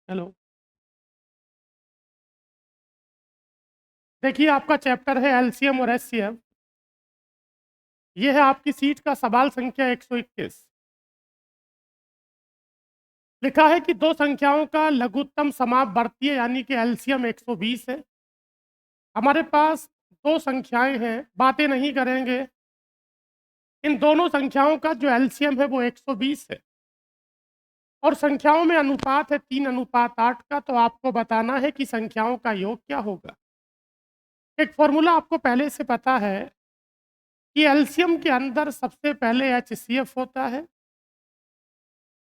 Hello. देखिए, आपका chapter है एलसीएम और एचसीएफ। ये है आपकी सीट का सवाल संख्या 121। लिखा है कि दो संख्याओं का लघुत्तम समापवर्तीय यानी कि एलसीएम 120 है। हमारे पास दो संख्याएं हैं, बातें नहीं करेंगे। इन दोनों संख्याओं का जो एलसीएम है वो 120 है और संख्याओं में अनुपात है 3:8 का। तो आपको बताना है कि संख्याओं का योग क्या होगा। एक फॉर्मूला आपको पहले से पता है कि एलसीएम के अंदर सबसे पहले एचसीएफ होता है।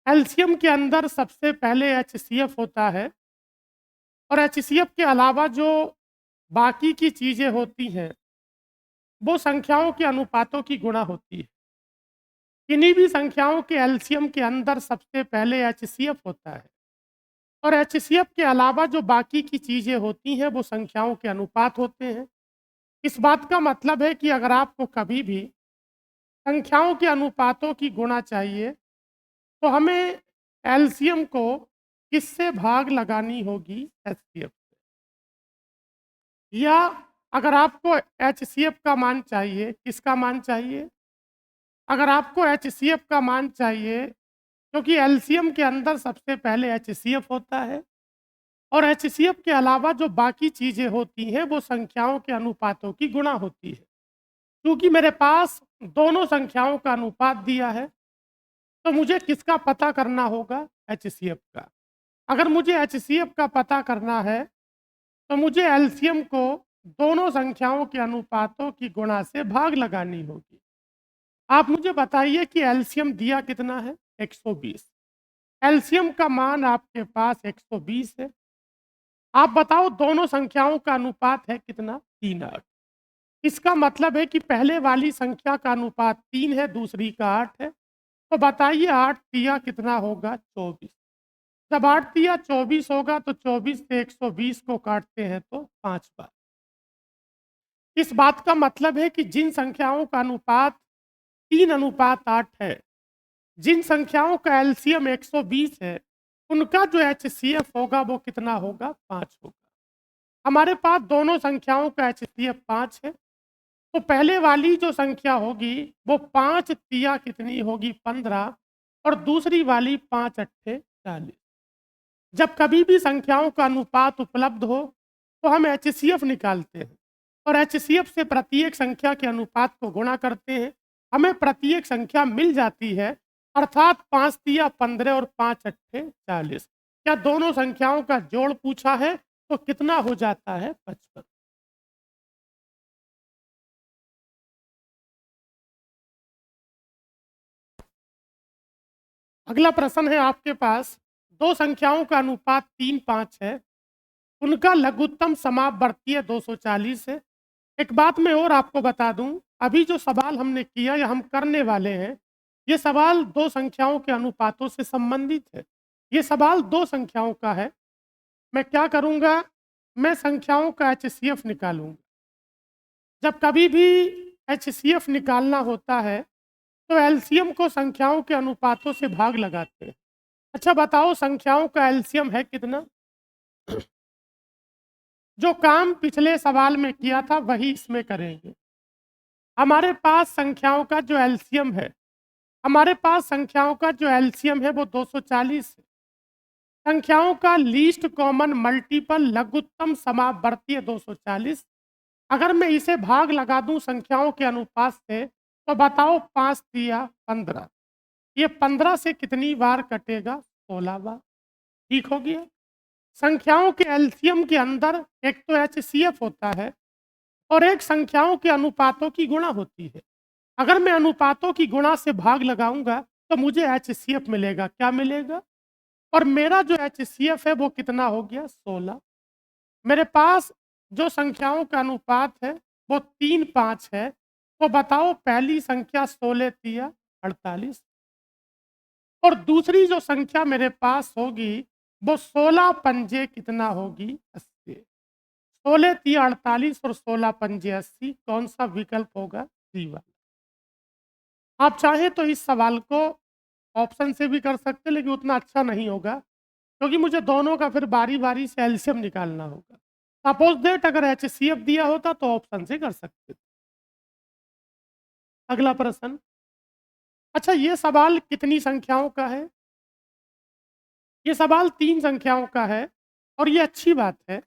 एलसीएम के अंदर सबसे पहले एचसीएफ होता है और एचसीएफ के अलावा जो बाकी की चीज़ें होती हैं वो संख्याओं के अनुपातों की गुणा होती है। किन्हीं भी संख्याओं के एलसीएम के अंदर सबसे पहले एचसीएफ होता है और एचसीएफ के अलावा जो बाकी की चीज़ें होती हैं वो संख्याओं के अनुपात होते हैं। इस बात का मतलब है कि अगर आपको कभी भी संख्याओं के अनुपातों की गुणा चाहिए तो हमें एलसीएम को किससे भाग लगानी होगी? एचसीएफ। या अगर आपको एचसीएफ का मान चाहिए, किसका मान चाहिए? अगर आपको एचसीएफ का मान चाहिए, क्योंकि एलसीएम के अंदर सबसे पहले एचसीएफ होता है और एचसीएफ के अलावा जो बाकी चीज़ें होती हैं वो संख्याओं के अनुपातों की गुणा होती है। क्योंकि मेरे पास दोनों संख्याओं का अनुपात दिया है तो मुझे किसका पता करना होगा? एचसीएफ का। अगर मुझे एचसीएफ का पता करना है तो मुझे एलसीएम को दोनों संख्याओं के अनुपातों की गुणा से भाग लगानी होगी। आप मुझे बताइए कि एलसीएम दिया कितना है? 120। एलसीएम का मान आपके पास 120 है। आप बताओ दोनों संख्याओं का अनुपात है कितना? 3:8। इसका मतलब है कि पहले वाली संख्या का अनुपात 3 है, दूसरी का 8 है। तो बताइए 8 तिया कितना होगा? 24। जब 8 तिया 24 होगा तो 24 से 120 को काटते हैं तो 5 बार। इस बात का मतलब है कि जिन संख्याओं का अनुपात 3:8 है, जिन संख्याओं का एलसीएम 120 है, उनका जो एचसीएफ होगा वो कितना होगा? 5 होगा। हमारे पास दोनों संख्याओं का एचसीएफ 5 है तो पहले वाली जो संख्या होगी वो 5 तिया कितनी होगी? 15 और दूसरी वाली 5 अट्ठे 40। जब कभी भी संख्याओं का अनुपात उपलब्ध हो तो हम एचसीएफ निकालते हैं और एचसीएफ से प्रत्येक संख्या के अनुपात को गुणा करते हैं। हमें प्रत्येक संख्या मिल जाती है, अर्थात 5 तिया 15 और 5 अट्ठे 40। क्या दोनों संख्याओं का जोड़ पूछा है तो कितना हो जाता है? 55। अगला प्रश्न है आपके पास। दो संख्याओं का अनुपात 3:5 है, उनका लघुत्तम समापवर्तीय 240 है। एक बात मैं और आपको बता दूं, अभी जो सवाल हमने किया या हम करने वाले हैं, ये सवाल दो संख्याओं के अनुपातों से संबंधित है। ये सवाल दो संख्याओं का है। मैं क्या करूंगा? मैं संख्याओं का एचसीएफ निकालूंगा। जब कभी भी एचसीएफ निकालना होता है तो एलसीएम को संख्याओं के अनुपातों से भाग लगाते हैं। अच्छा बताओ, संख्याओं का एलसीएम है कितना? जो काम पिछले सवाल में किया था वही इसमें करेंगे। हमारे पास संख्याओं का जो एलसीएम है, हमारे पास संख्याओं का जो एलसीएम है वो 240 है। संख्याओं का लीस्ट कॉमन मल्टीपल लघुत्तम समापवर्तीय 240। अगर मैं इसे भाग लगा दूं संख्याओं के अनुपात से तो बताओ 5 तिया 15। ये 15 से कितनी बार कटेगा? 16 बार। ठीक हो गया। संख्याओं के एलसीएम के अंदर एक तो एचसीएफ होता है और एक संख्याओं के अनुपातों की गुणा होती है। अगर मैं अनुपातों की गुणा से भाग लगाऊंगा तो मुझे एचसीएफ मिलेगा। क्या मिलेगा? और मेरा जो एचसीएफ है वो कितना हो गया? 16। मेरे पास जो संख्याओं का अनुपात है वो 3:5 है। तो बताओ पहली संख्या 16 तिया 48 और दूसरी जो संख्या मेरे पास होगी वो 16 पंजे कितना होगी? 80। 16 तिया 48 और 16 पंजे 80। कौन सा विकल्प होगा? सी वाला। आप चाहें तो इस सवाल को ऑप्शन से भी कर सकते, लेकिन उतना अच्छा नहीं होगा। क्योंकि मुझे दोनों का फिर बारी-बारी से एलसीएम निकालना होगा। सपोज़ दैट अगर एचसीएफ दिया होता तो ऑप्शन से कर सकते थे। अगला प्रश्न, अच्छा ये सवाल कितनी संख्याओं का है? ये सवाल 3 संख्याओं का है और ये अच्छी बात है।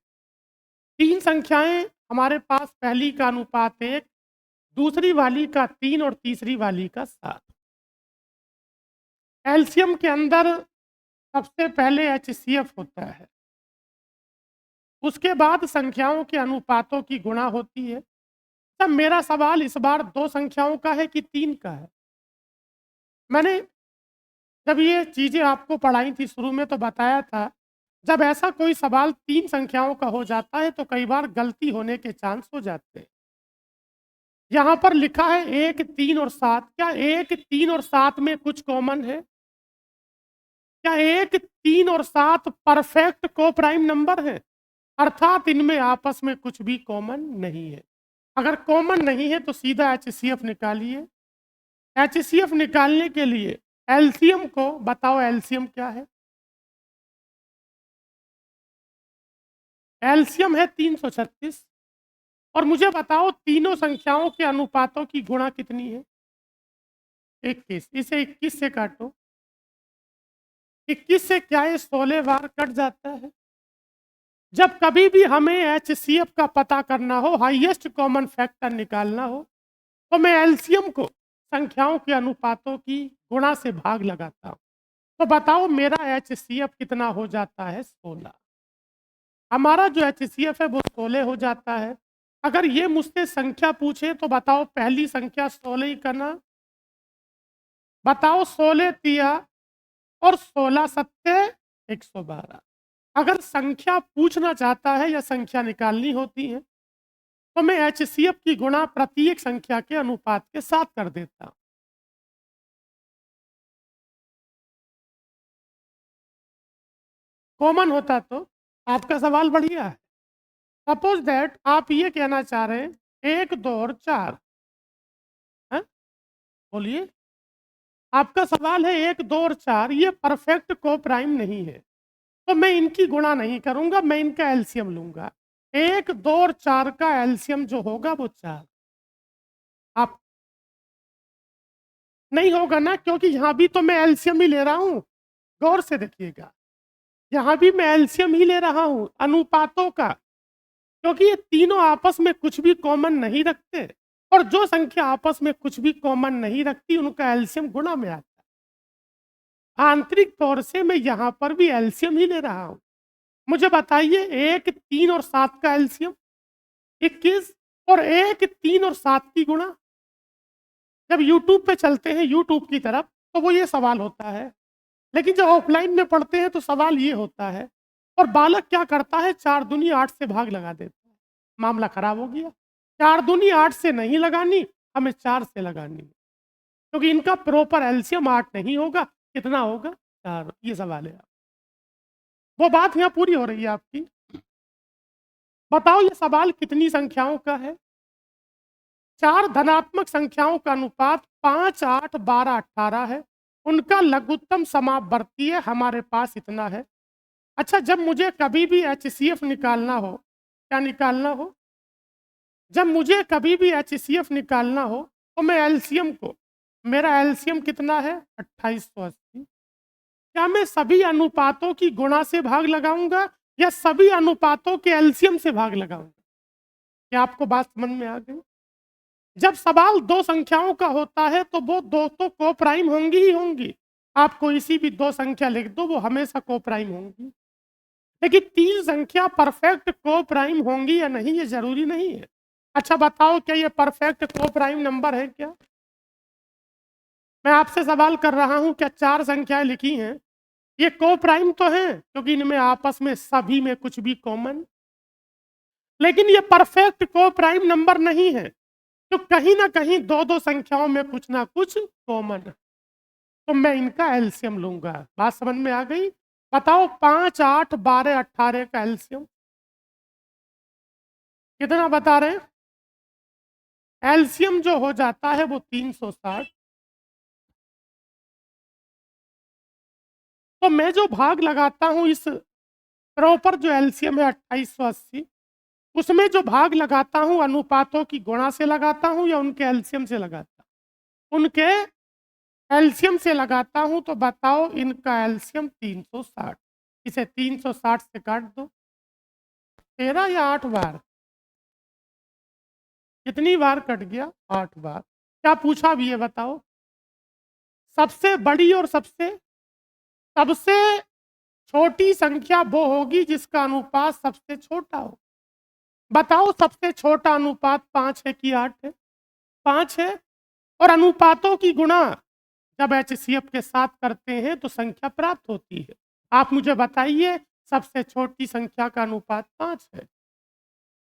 3 संख्याएँ हमारे पास, पहली का अनुपात 1, दूसरी वाली का 3 और तीसरी वाली का 7। एलसीएम के अंदर सबसे पहले एचसीएफ होता है। उसके बाद संख्याओं के अनुपातों की गुणा होती है। तब मेरा सवाल इस बार 2 संख्याओं का है कि 3 का है? मैंने जब ये चीज़ें आपको पढ़ाई थी शुरू में तो बताया था, जब ऐसा कोई सवाल 3 संख्याओं का हो जाता है तो कई बार गलती होने के चांस हो जाते हैं। यहाँ पर लिखा है 1, 3 और 7, क्या 1, 3 और 7 में कुछ कॉमन है? क्या 1, 3 और 7 परफेक्ट को-प्राइम नंबर हैं? अर्थात इनमें आपस में कुछ भी कॉमन नहीं है। अगर कॉमन नहीं है तो सीधा एचसीएफ निकालिए। एचसीएफ निकालने के लिए एलसीएम को बताओ, एलसीएम क्या है? एलसीएम है 336 और मुझे बताओ तीनों संख्याओं के अनुपातों की गुणा कितनी है? 21। इसे 21 से काटो। 21 से क्या ये 16 बार कट जाता है? जब कभी भी हमें एचसीएफ का पता करना हो, हाईएस्ट कॉमन फैक्टर निकालना हो, तो मैं एलसीएम को संख्याओं के अनुपातों की गुणा से भाग लगाता हूँ। तो बताओ मेरा एचसीएफ कितना हो जाता है? 16। हमारा जो एचसीएफ है वो 16 हो जाता है। अगर ये मुझसे संख्या पूछे तो बताओ पहली संख्या 16 ही करना। बताओ 16 तिया और 16 सत्ते 112। अगर संख्या पूछना चाहता है या संख्या निकालनी होती है तो मैं एचसीएफ की गुणा प्रत्येक संख्या के अनुपात के साथ कर देता हूं। कॉमन होता तो आपका सवाल बढ़िया है। सपोज दैट आप ये कहना चाह रहे हैं 1, 2 और 4 है? बोलिए। आपका सवाल है 1, 2 और 4 ये परफेक्ट को प्राइम नहीं है, तो मैं इनकी गुणा नहीं करूंगा, मैं इनका एलसीएम लूंगा। 1, 2 और 4 का एलसीएम जो होगा वो 4। आप नहीं होगा ना, क्योंकि यहाँ भी तो मैं एलसीएम ही ले रहा हूँ। गौर से देखिएगा, यहाँ भी मैं एलसीएम ही ले रहा हूँ अनुपातों का, क्योंकि ये तीनों आपस में कुछ भी कॉमन नहीं रखते और जो संख्या आपस में कुछ भी कॉमन नहीं रखती उनका एलसीएम गुणा में आता है। आंतरिक तौर से मैं यहाँ पर भी एलसीएम ही ले रहा हूँ। मुझे बताइए 1, 3 और 7 का एलसीएम 21 और 1, 3 और 7 की गुणा। जब यूट्यूब पे चलते हैं यूट्यूब की तरफ तो वो ये सवाल होता है, लेकिन जब ऑफलाइन में पढ़ते हैं तो सवाल ये होता है। और बालक क्या करता है, 4 दूनी 8 से भाग लगा देता है। मामला खराब हो गया। 4 दूनी 8 से नहीं लगानी, हमें 4 से लगानी है, क्योंकि इनका प्रॉपर एलसीएम 8 नहीं होगा। कितना होगा? 4। ये सवाल है। वो बात यहाँ पूरी हो रही है आपकी। बताओ ये सवाल कितनी संख्याओं का है? 4 धनात्मक संख्याओं का अनुपात 5, 8, 12, 18 है। उनका लघुत्तम समापवर्तीय हमारे पास इतना है। अच्छा, जब मुझे कभी भी एचसीएफ निकालना हो, क्या निकालना हो? जब मुझे कभी भी एचसीएफ निकालना हो तो मैं एलसीएम को, मेरा एलसीएम कितना है? 2880। क्या मैं सभी अनुपातों की गुणा से भाग लगाऊंगा या सभी अनुपातों के एलसीएम से भाग लगाऊंगा? क्या आपको बात समझ में आ गई? जब सवाल 2 संख्याओं का होता है तो वो 2 तो को प्राइम होंगी ही होंगी। आप कोई सी भी 2 संख्या लिख दो, वो हमेशा को प्राइम होंगी। लेकिन 3 संख्या परफेक्ट को प्राइम होंगी या नहीं, ये जरूरी नहीं है। अच्छा बताओ, क्या ये परफेक्ट को प्राइम नंबर है क्या? मैं आपसे सवाल कर रहा हूं, क्या 4 संख्याएं लिखी हैं ये को प्राइम तो हैं, क्योंकि इनमें आपस में सभी में कुछ भी कॉमन, लेकिन ये परफेक्ट को प्राइम नंबर नहीं है, तो कहीं ना कहीं 2-2 संख्याओं में कुछ ना कुछ कॉमन है। तो मैं इनका एलसीएम लूंगा। बात समझ में आ गई? बताओ 5, 8, 12, 18 का एलसीएम कितना बता रहे हैं? एलसीएम जो हो जाता है वो 360। तो मैं जो भाग लगाता हूँ इस प्रॉपर जो एलसीएम है 2880, उसमें जो भाग लगाता हूँ अनुपातों की गुणा से लगाता हूँ या उनके एलसीएम से लगाता हूँ? उनके एलसीएम से लगाता हूँ। तो बताओ इनका एलसीएम 360, इसे 360 से काट दो। 13 या 8 बार? कितनी बार कट गया? 8 बार। क्या पूछा भी है बताओ? सबसे बड़ी और सबसे सबसे छोटी संख्या वो होगी जिसका अनुपात सबसे छोटा हो। बताओ सबसे छोटा अनुपात 5 है कि 8 है? 5 है। और अनुपातों की गुणा जब एचसीएफ के साथ करते हैं तो संख्या प्राप्त होती है। आप मुझे बताइए सबसे छोटी संख्या का अनुपात 5 है।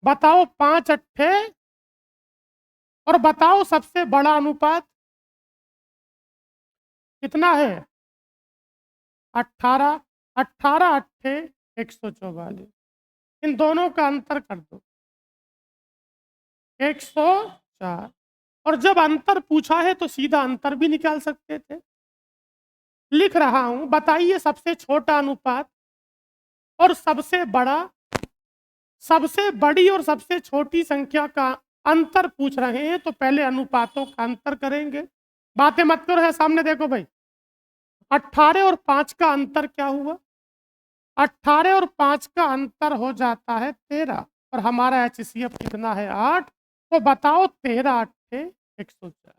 बताओ 5 अट्ठे, और बताओ सबसे बड़ा अनुपात कितना है? 18। 18 अट्ठे 144। इन दोनों का अंतर कर दो, 104। और जब अंतर पूछा है तो सीधा अंतर भी निकाल सकते थे। लिख रहा हूं, बताइए सबसे छोटा अनुपात और सबसे बड़ा, सबसे बड़ी और सबसे छोटी संख्या का अंतर पूछ रहे हैं तो पहले अनुपातों का अंतर करेंगे। बातें मत करो, है सामने देखो भाई। 18 और 5 का अंतर क्या हुआ? 18 और 5 का अंतर हो जाता है 13, और हमारा एचसीएफ कितना है? 8। तो बताओ 13 अट्ठे 104।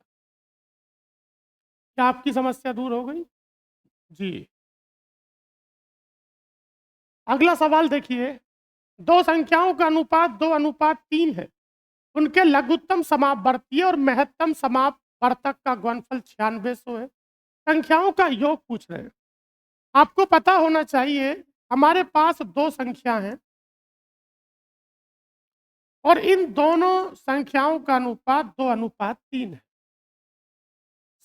क्या आपकी समस्या दूर हो गई? जी। अगला सवाल देखिए, दो संख्याओं का अनुपात 2:3 है। उनके लघुत्तम समापवर्तीय और महत्तम समापवर्तक का गुणनफल 9600 है। संख्याओं का योग पूछ रहे हैं। आपको पता होना चाहिए हमारे पास दो संख्या हैं और इन दोनों संख्याओं का अनुपात 2:3 है।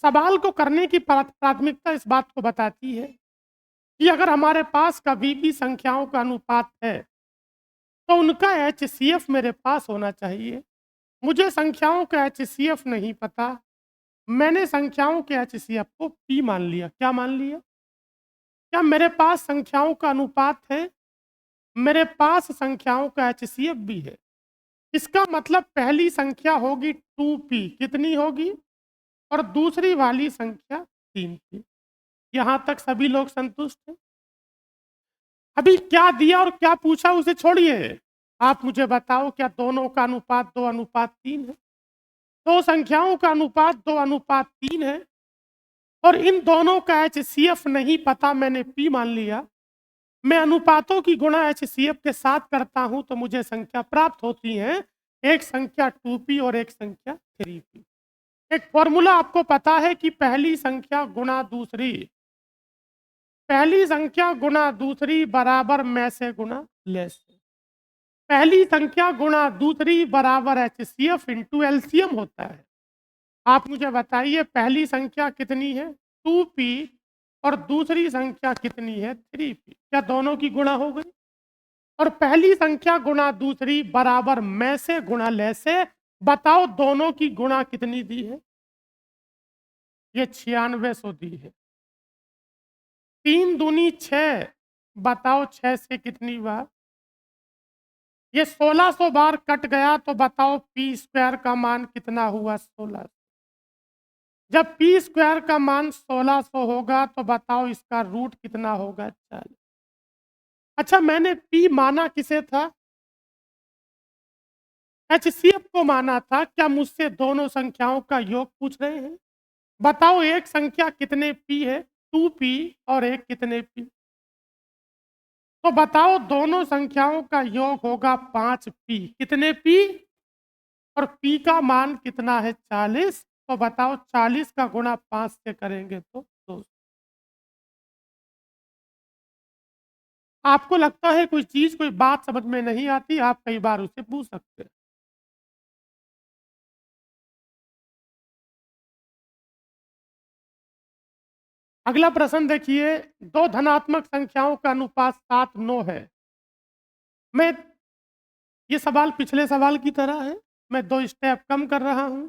सवाल को करने की प्राथमिकता इस बात को बताती है कि अगर हमारे पास कभी भी संख्याओं का अनुपात है तो उनका एचसीएफ मेरे पास होना चाहिए। मुझे संख्याओं का एचसीएफ नहीं पता, मैंने संख्याओं के एचसीएफ को पी मान लिया। क्या मान लिया? क्या मेरे पास संख्याओं का अनुपात है? मेरे पास संख्याओं का एचसीएफ भी है। इसका मतलब पहली संख्या होगी 2p, कितनी होगी? और दूसरी वाली संख्या 3p। यहां तक सभी लोग संतुष्ट हैं? अभी क्या दिया और क्या पूछा उसे छोड़िए, आप मुझे बताओ क्या दोनों का अनुपात 2:3 है? दो संख्याओं का अनुपात 2:3 है और इन दोनों का एचसीएफ नहीं पता, मैंने पी मान लिया। मैं अनुपातों की गुणा एचसीएफ के साथ करता हूं तो मुझे संख्या प्राप्त होती है, एक संख्या 2p और एक संख्या 3p। एक फॉर्मूला आपको पता है कि पहली संख्या गुणा दूसरी, पहली संख्या गुणा दूसरी बराबर में से गुणा ले से। पहली संख्या गुणा दूसरी बराबर एचसीएफ इंटू एलसीएम होता है। आप मुझे बताइए पहली संख्या कितनी है? 2p और दूसरी संख्या कितनी है? 3p। क्या दोनों की गुणा हो गई? और पहली संख्या गुणा दूसरी बराबर में से गुणा ले से। बताओ दोनों की गुणा कितनी दी है? ये 9600 दी है। 3 दूनी 6, बताओ 6 से कितनी बार? ये 1600 बार कट गया तो बताओ पी स्क्वायर का मान कितना हुआ? 1600। जब पी स्क्वायर का मान 1600 होगा तो बताओ इसका रूट कितना होगा? 40। अच्छा, मैंने पी माना किसे था? एचसीएफ को माना था। क्या मुझसे दोनों संख्याओं का योग पूछ रहे हैं? बताओ एक संख्या कितने पी है? 2p और एक कितने पी? तो बताओ दोनों संख्याओं का योग होगा 5p। कितने पी? और p का मान कितना है? 40। तो बताओ 40 का गुणा 5 से करेंगे तो 200। आपको लगता है कोई चीज, कोई बात समझ में नहीं आती, आप कई बार उसे पूछ सकते हैं। अगला प्रश्न देखिए, दो धनात्मक संख्याओं का अनुपात 7:9 है। मैं, ये सवाल पिछले सवाल की तरह है, मैं 2 स्टेप कम कर रहा हूं।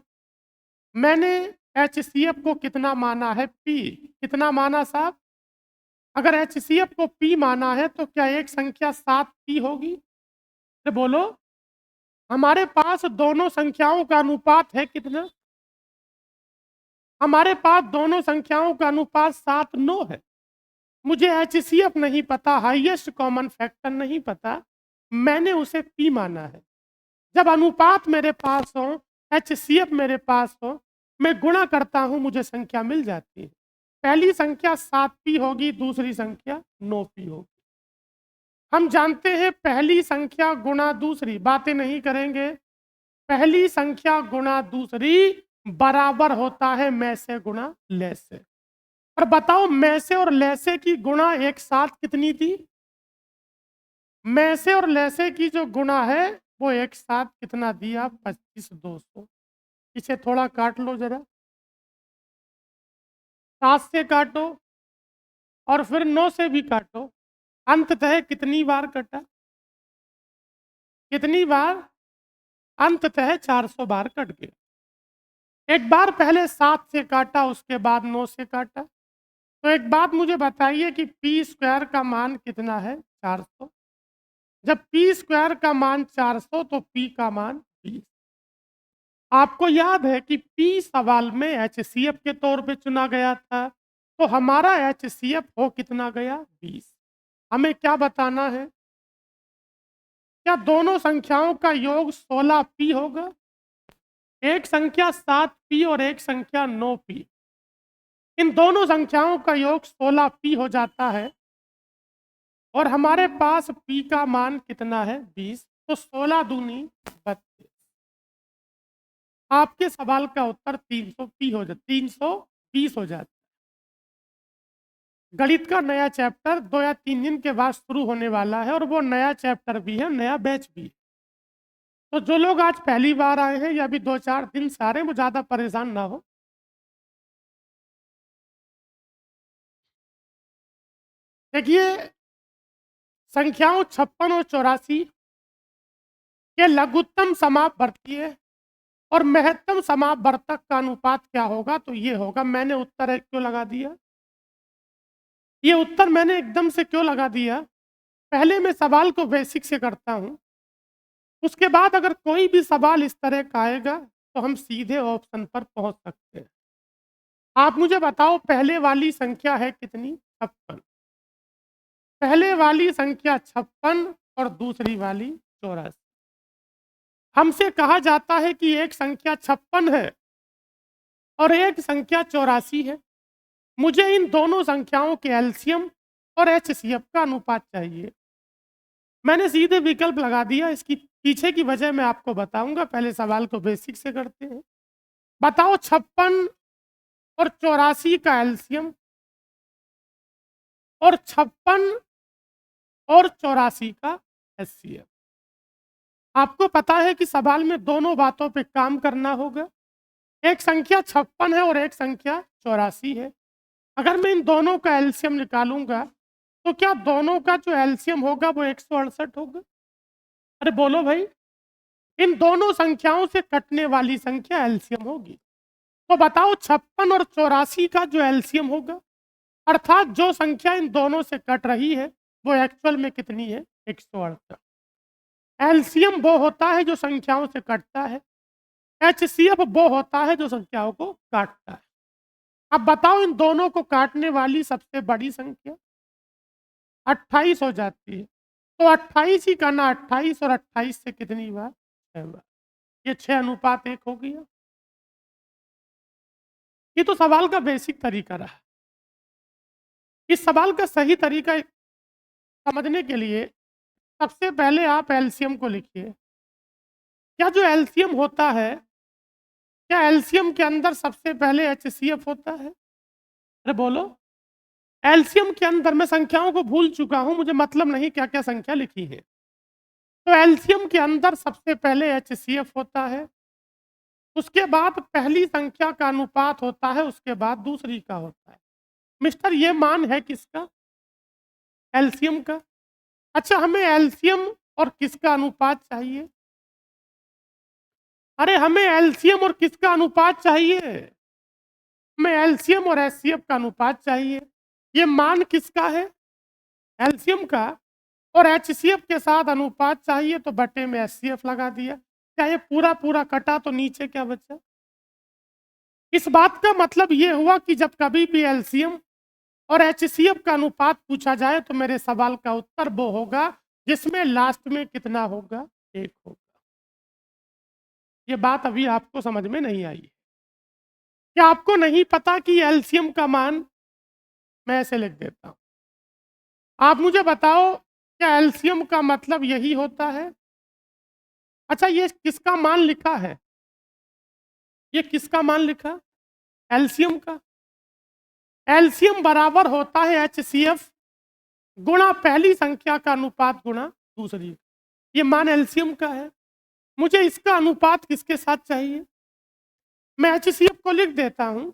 मैंने एचसीएफ को कितना माना है? पी। कितना माना साहब? अगर HCF को P माना है तो क्या एक संख्या 7P होगी? अरे बोलो, हमारे पास दोनों संख्याओं का अनुपात है कितना? हमारे पास दोनों संख्याओं का अनुपात 7-9 है। मुझे HCF नहीं पता, हाईएस्ट कॉमन फैक्टर नहीं पता, मैंने उसे P माना है। जब अनुपात मेरे पास हो, HCF मेरे पास हो, मैं गुणा करता हूं, मुझे संख्या मिल जाती है। पहली संख्या 7P होगी, दूसरी संख्या 9P होगी। हम जानते हैं पहली संख्या गुणा दूसरी, बातें नहीं करेंगे। पहली संख्या गुणा दूसरी बराबर होता है में से गुणा ले से। और बताओ में से और ले से की गुणा एक साथ कितनी थी? में से और ले से की जो गुणा है वो एक साथ कितना दिया? 25,200। इसे थोड़ा काट लो जरा, 7 से काटो और फिर 9 से भी काटो। अंततः कितनी बार कटा? कितनी बार? अंततः 400 बार कट गया। एक बार पहले 7 से काटा, उसके बाद 9 से काटा। तो एक बात मुझे बताइए कि पी स्क्वायर का मान कितना है? 400। जब पी स्क्वायर का मान 400 तो पी का मान 20। आपको याद है कि पी सवाल में HCF के तौर पे चुना गया था, तो हमारा HCF हो कितना गया? 20। हमें क्या बताना है? क्या दोनों संख्याओं का योग 16P होगा? एक संख्या 7P और एक संख्या 9P। इन दोनों संख्याओं का योग 16P हो जाता है और हमारे पास P का मान कितना है? 20। तो 16 दूनी 32। आपके सवाल का उत्तर 300P हो जाता, 320 हो जाता। गणित का नया चैप्टर 2 या 3 दिन के बाद शुरू होने वाला है और वो नया चैप्टर भी है, नया बैच भी है। तो जो लोग आज पहली बार आए हैं या अभी 2-4 दिन से आ रहे हैं, वो ज़्यादा परेशान ना हो। देखिए, संख्याओं 56 और 84 के लघुत्तम समापवर्तीय और महत्तम समापवर्तक का अनुपात क्या होगा? तो ये होगा। मैंने उत्तर क्यों लगा दिया? ये उत्तर मैंने एकदम से क्यों लगा दिया? पहले मैं सवाल को बेसिक से करता हूं, उसके बाद अगर कोई भी सवाल इस तरह का आएगा तो हम सीधे ऑप्शन पर पहुंच सकते हैं। आप मुझे बताओ, पहले वाली संख्या है कितनी? 56। पहले वाली संख्या 56 और दूसरी वाली 84। हमसे कहा जाता है कि एक संख्या 56 है और एक संख्या 84 है। मुझे इन दोनों संख्याओं के एलसीएम और HCF का अनुपात चाहिए। मैंने सीधे विकल्प लगा दिया। इसकी पीछे की वजह मैं आपको बताऊंगा, पहले सवाल को बेसिक से करते हैं। बताओ 56 और 84 का एलसीएम और 56 और 84 का HCF। आपको पता है कि सवाल में दोनों बातों पे काम करना होगा। एक संख्या 56 है और एक संख्या 84 है। अगर मैं इन दोनों का एलसीएम निकालूंगा तो क्या दोनों का जो एलसीएम होगा वो 168 होगा? अरे बोलो भाई, इन दोनों संख्याओं से कटने वाली संख्या एलसीएम होगी। तो बताओ 56 और 84 का जो एलसीएम होगा, अर्थात जो संख्या इन दोनों से कट रही है, वो एक्चुअल में कितनी है? 168। एलसीएम वो होता है जो संख्याओं से कटता है, HCF वो होता है जो संख्याओं को काटता है। अब बताओ, इन दोनों को काटने वाली सबसे बड़ी संख्या 28 हो जाती है। तो 28 ही करना, 28 और 28 से कितनी बार? 6 बार। ये 6:1 हो गया। ये तो सवाल का बेसिक तरीका रहा। इस सवाल का सही तरीका समझने के लिए सबसे पहले आप एलसीएम को लिखिए। क्या जो एलसीएम होता है, क्या एलसीएम के अंदर सबसे पहले HCF होता है? अरे बोलो, एलसीएम के अंदर मैं संख्याओं को भूल चुका हूं, मुझे मतलब नहीं क्या क्या संख्या लिखी है। तो एलसीएम के अंदर सबसे पहले HCF होता है, उसके बाद पहली संख्या का अनुपात होता है, उसके बाद दूसरी का होता है। मिस्टर, ये मान है किसका? एलसीएम का। अच्छा, हमें एलसीएम और किसका अनुपात चाहिए? अरे हमें एलसीएम और किसका अनुपात चाहिए? हमें एलसीएम और HCF का अनुपात चाहिए। ये मान किसका है? एलसीएम का। और एचसीएफ के साथ अनुपात चाहिए तो बटे में एचसीएफ लगा दिया। क्या ये पूरा पूरा कटा तो नीचे क्या बचा? इस बात का मतलब ये हुआ कि जब कभी भी एलसीएम और एचसीएफ का अनुपात पूछा जाए तो मेरे सवाल का उत्तर वो होगा जिसमें लास्ट में कितना होगा? 1 होगा। ये बात अभी आपको समझ में नहीं आई। क्या आपको नहीं पता कि एलसीएम का मान, मैं ऐसे लिख देता हूं, आप मुझे बताओ क्या एलसीएम का मतलब यही होता है? अच्छा, ये किसका मान लिखा है? ये किसका मान लिखा? एलसीएम का। एलसीएम बराबर होता है एचसीएफ गुणा पहली संख्या का अनुपात गुणा दूसरी। ये मान एलसीएम का है। मुझे इसका अनुपात किसके साथ चाहिए? मैं एचसीएफ को लिख देता हूं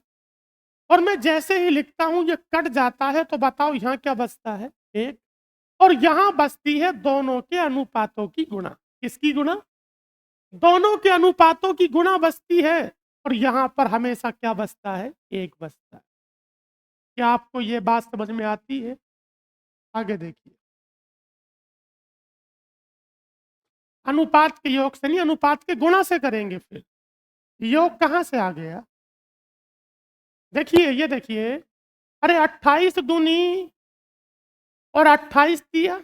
और मैं जैसे ही लिखता हूं ये कट जाता है, तो बताओ यहां क्या बचता है? 1। और यहां बचती है दोनों के अनुपातों की गुणा। किसकी गुणा? दोनों के अनुपातों की गुणा बचती है। और यहां पर हमेशा क्या बचता है? 1 बचता है। क्या आपको ये बात समझ में आती है? आगे देखिए। अनुपात के योग से नहीं, अनुपात के गुणा से करेंगे। फिर योग कहां से आ गया? देखिए, ये देखिए। अरे 28 दूनी और 28 दिया,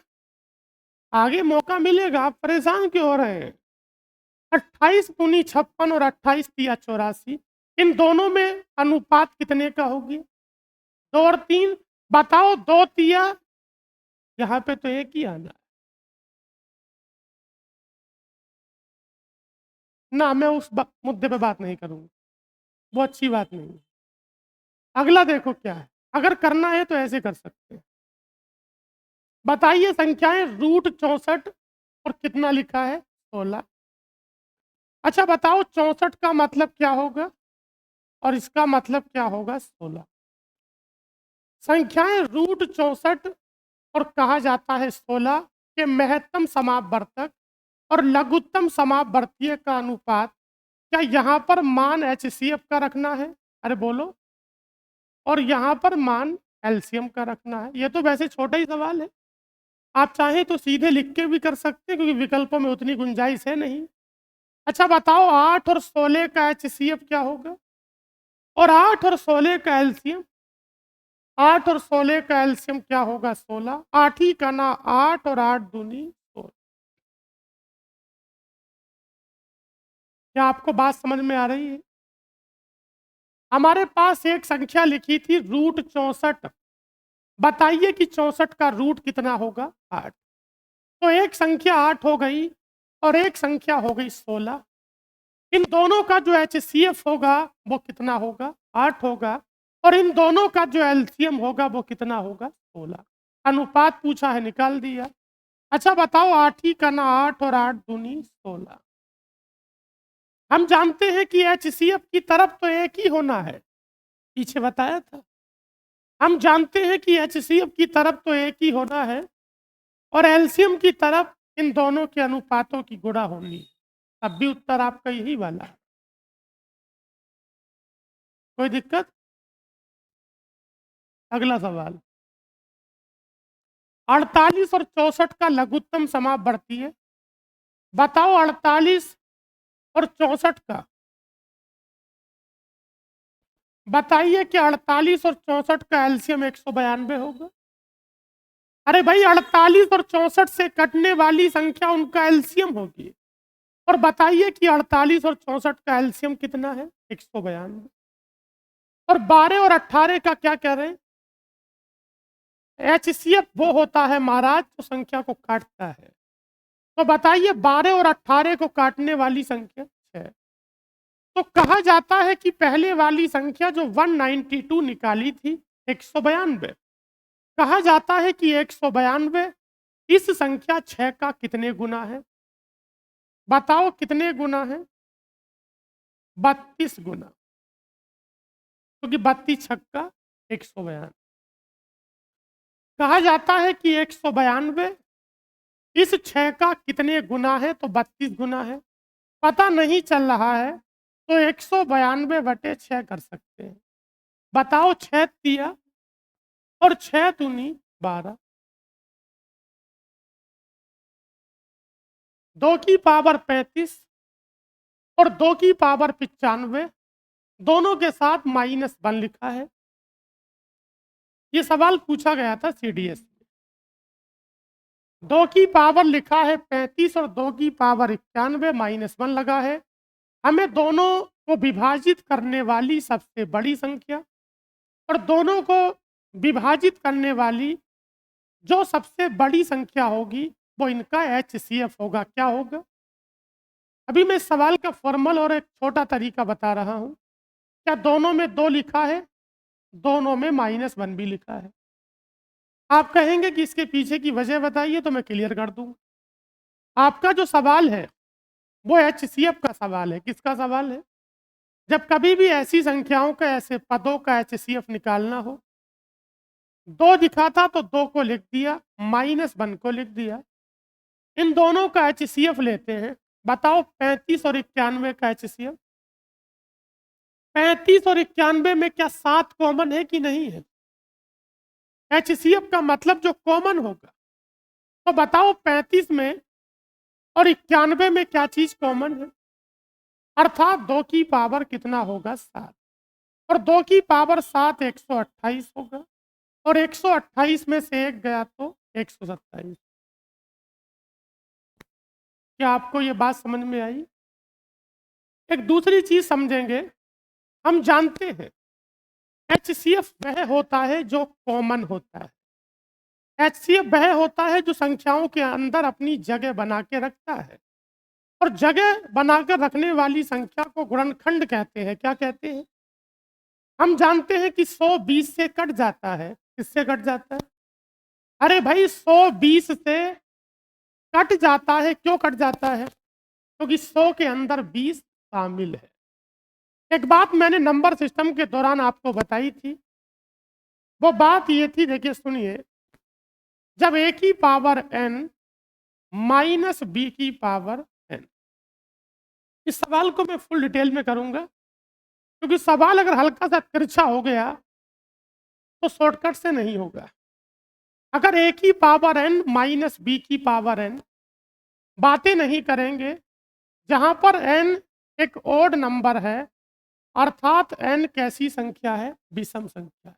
आगे मौका मिलेगा, आप परेशान क्यों हो रहे हैं? 28 दूनी 56 और 28 दिया 84। इन दोनों में अनुपात कितने का होगी? 2 और 3। बताओ, 2 दिया, यहाँ पे तो एक ही आना है ना। मैं उस मुद्दे पे बात नहीं करूंगा, वो अच्छी बात नहीं है। अगला देखो क्या है। अगर करना है तो ऐसे कर सकते हैं। बताइए संख्याएं √64 और कितना लिखा है? 16। अच्छा बताओ 64 का मतलब क्या होगा और इसका मतलब क्या होगा? 16। संख्याएं √64 और कहा जाता है 16 के महत्तम समापवर्तक और लघुत्तम समापवर्तीय का अनुपात। क्या यहाँ पर मान एचसीएफ का रखना है? अरे बोलो। और यहाँ पर मान एलसीएम का रखना है। ये तो वैसे छोटा ही सवाल है, आप चाहें तो सीधे लिख के भी कर सकते हैं क्योंकि विकल्पों में उतनी गुंजाइश है नहीं। अच्छा बताओ 8 और 16 का एचसीएफ क्या होगा और 8 और 16 का एलसीएम? 8 और 16 का एलसीएम क्या होगा? 16। 8 ही का ना 8 और 8 दूनी 16। क्या आपको बात समझ में आ रही है? हमारे पास एक संख्या लिखी थी √64। बताइए कि 64 का रूट कितना होगा? 8। तो एक संख्या 8 हो गई और एक संख्या हो गई 16। इन दोनों का जो एचसीएफ होगा वो कितना होगा? 8 होगा। और इन दोनों का जो एलसीएम होगा वो कितना होगा? 16। अनुपात पूछा है, निकाल दिया। अच्छा बताओ 8 ही का ना 8 और 8 दूनी 16। हम जानते हैं कि एचसीएफ की तरफ तो एक ही होना है, पीछे बताया था। हम जानते हैं कि एचसीएफ की तरफ तो एक ही होना है और एलसीएम की तरफ इन दोनों के अनुपातों की गुणा होनी है। अब भी उत्तर आपका यही वाला है। कोई दिक्कत? अगला सवाल। 48 और 64 का लघुत्तम समापवर्ती है। बताओ 48 और 64 का। बताइए कि 48 और 64 का एलसीएम 192 होगा। अरे भाई 48 और 64 से कटने वाली संख्या उनका एलसीएम होगी। और बताइए कि 48 और 64 का एलसीएम कितना है? 192। और 12 और 18 का क्या कह रहे हैं? एचसीएफ वो होता है महाराज जो संख्या को काटता है। तो बताइए 12 और 18 को काटने वाली संख्या 6। तो कहा जाता है कि पहले वाली संख्या जो 192 निकाली थी 192, कहा जाता है कि 192 इस संख्या 6 का कितने गुना है? बताओ कितने गुना है? 32 गुना, क्योंकि 32 छक्का 192। कहा जाता है कि 192 इस 6 का कितने गुना है? तो 32 गुना है। पता नहीं चल रहा है तो 192 बटे 6 कर सकते हैं। बताओ 6 दिया और 6 दूनी 12, 2 की पावर 35 और 2 की पावर 95, दोनों के साथ -1 लिखा है। ये सवाल पूछा गया था सीडीएस में। 2 की पावर लिखा है 35 और 2 की पावर 91, -1 लगा है। हमें दोनों को विभाजित करने वाली सबसे बड़ी संख्या और दोनों को विभाजित करने वाली जो सबसे बड़ी संख्या होगी वो इनका एचसीएफ होगा। क्या होगा? अभी मैं इस सवाल का फॉर्मल और एक छोटा तरीका बता रहा हूं। क्या दोनों में 2 लिखा है? दोनों में -1 भी लिखा है। आप कहेंगे कि इसके पीछे की वजह बताइए, तो मैं क्लियर कर दूं। आपका जो सवाल है वो एचसीएफ का सवाल है। किसका सवाल है? जब कभी भी ऐसी संख्याओं का, ऐसे पदों का एचसीएफ निकालना हो, 2 दिखा था तो 2 को लिख दिया, -1 को लिख दिया। इन दोनों का एचसीएफ लेते हैं। बताओ 35 और 91 का एचसीएफ। 35 और 91 में क्या 7 कॉमन है कि नहीं है? एचसीएफ का मतलब जो कॉमन होगा। तो बताओ 35 में और 91 में क्या चीज कॉमन है? अर्थात 2 की पावर कितना होगा? 7। और 2 की पावर 7 128 होगा और 128 में से 1 गया तो 127। क्या आपको ये बात समझ में आई? एक दूसरी चीज समझेंगे। हम जानते हैं एचसीएफ वह होता है जो कॉमन होता है। एचसीएफ वह होता है जो संख्याओं के अंदर अपनी जगह बना के रखता है। और जगह बनाकर रखने वाली संख्या को गुणनखंड कहते हैं। क्या कहते हैं? हम जानते हैं कि 100 20 से कट जाता है। किससे कट जाता है? अरे भाई 100 20 से कट जाता है। क्यों कट जाता है? क्योंकि 100 के अंदर 20 शामिल है। एक बात मैंने नंबर सिस्टम के दौरान आपको बताई थी। वो बात ये थी, देखिए सुनिए। जब a की पावर n माइनस b की पावर n, इस सवाल को मैं फुल डिटेल में करूंगा क्योंकि सवाल अगर हल्का सा तिरछा हो गया तो शॉर्टकट से नहीं होगा। अगर a की पावर n माइनस b की पावर n, बातें नहीं करेंगे। जहां पर n एक ओड नंबर है, अर्थात n कैसी संख्या है? विषम संख्या है।